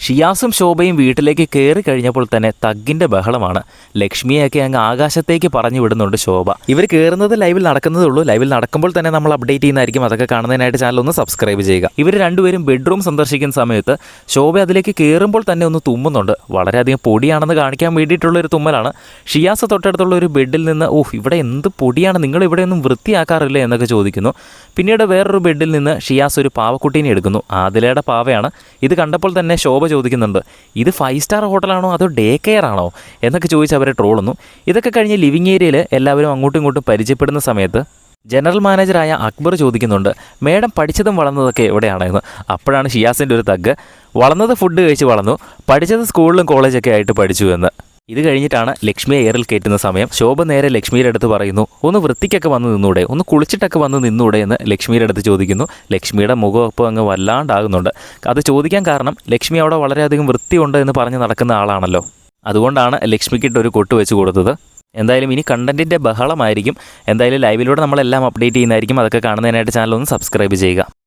ഷിയാസും ശോഭയും വീട്ടിലേക്ക് കയറി കഴിഞ്ഞപ്പോൾ തന്നെ തഗ്ഗിന്റെ ബഹളമാണ്. ലക്ഷ്മിയൊക്കെ അങ്ങ് ആകാശത്തേക്ക് പറഞ്ഞു വിടുന്നുണ്ട് ശോഭ. ഇവർ കയറുന്നത് ലൈവിൽ നടക്കുന്നതേ ഉള്ളൂ. ലൈവിൽ നടക്കുമ്പോൾ തന്നെ നമ്മൾ അപ്ഡേറ്റ് ചെയ്യുന്നതായിരിക്കും. അതൊക്കെ കാണുന്നതിനായിട്ട് ചാനൽ ഒന്ന് സബ്സ്ക്രൈബ് ചെയ്യുക. ഇവർ രണ്ടുപേരും ബെഡ്റൂം സന്ദർശിക്കുന്ന സമയത്ത് ശോഭ അതിലേക്ക് കയറുമ്പോൾ തന്നെ ഒന്ന് തുമ്മുന്നുണ്ട്. വളരെയധികം പൊടിയാണെന്ന് കാണിക്കാൻ വേണ്ടിയിട്ടുള്ളൊരു തുമ്മലാണ്. ഷിയാസ് തൊട്ടടുത്തുള്ള ഒരു ബെഡിൽ നിന്ന് ഇവിടെ എന്ത് പൊടിയാണ്, നിങ്ങൾ ഇവിടെയൊന്നും വൃത്തിയാക്കാറില്ലേ എന്നൊക്കെ ചോദിക്കുന്നു. പിന്നീട് വേറൊരു ബെഡിൽ നിന്ന് ഷിയാസ് ഒരു പാവക്കുട്ടീനെ എടുക്കുന്നു. ആദിലയുടെ പാവയാണ്. ഇത് കണ്ടപ്പോൾ തന്നെ ശോഭ ചോദിക്കുന്നുണ്ട്, ഇത് 5 സ്റ്റാർ ഹോട്ടലാണോ അതോ ഡേ കെയർ ആണോ എന്നൊക്കെ ചോദിച്ച് അവരെ ട്രോളുന്നു. ഇതൊക്കെ കഴിഞ്ഞ് ലിവിങ് ഏരിയയിൽ എല്ലാവരും അങ്ങോട്ടും ഇങ്ങോട്ടും പരിചയപ്പെടുന്ന സമയത്ത് ജനറൽ മാനേജറായ അക്ബർ ചോദിക്കുന്നുണ്ട്, മേഡം പഠിച്ചതും വളർന്നതൊക്കെ എവിടെയാണെന്ന്. അപ്പോഴാണ് ഷിയാസിൻ്റെ ഒരു തഗ്, വളർന്നത് ഫുഡ് കഴിച്ച് വളർന്നു, പഠിച്ചത് സ്കൂളിലും കോളേജൊക്കെ ആയിട്ട് പഠിച്ചു എന്ന്. ഇത് കഴിഞ്ഞിട്ടാണ് ലക്ഷ്മിയെ എയറിൽ കയറ്റുന്ന സമയം. ശോഭ നേരെ ലക്ഷ്മിയുടെ അടുത്ത് പറയുന്നു, ഒന്ന് വൃത്തിക്കൊക്കെ വന്ന് നിന്നൂടെ, ഒന്ന് കുളിച്ചിട്ടൊക്കെ വന്ന് നിന്നൂടെ എന്ന് ലക്ഷ്മിയുടെ അടുത്ത് ചോദിക്കുന്നു. ലക്ഷ്മിയുടെ മുഖം ഇപ്പോൾ അങ്ങ് വല്ലാണ്ടാകുന്നുണ്ട്. അത് ചോദിക്കാൻ കാരണം ലക്ഷ്മി അവിടെ വളരെയധികം വൃത്തിയുണ്ട് എന്ന് പറഞ്ഞ് നടക്കുന്ന ആളാണല്ലോ. അതുകൊണ്ടാണ് ലക്ഷ്മിക്കിട്ട് ഒരു കൊട്ട് വെച്ച് കൊടുത്തത്. എന്തായാലും ഇനി കണ്ടൻറ്റിൻ്റെ ബഹളമായിരിക്കും. എന്തായാലും ലൈവിലൂടെ നമ്മളെല്ലാം അപ്ഡേറ്റ് ചെയ്യുന്നതായിരിക്കും. അതൊക്കെ കാണുന്നതിനായിട്ട് ചാനൽ ഒന്ന് സബ്സ്ക്രൈബ് ചെയ്യുക.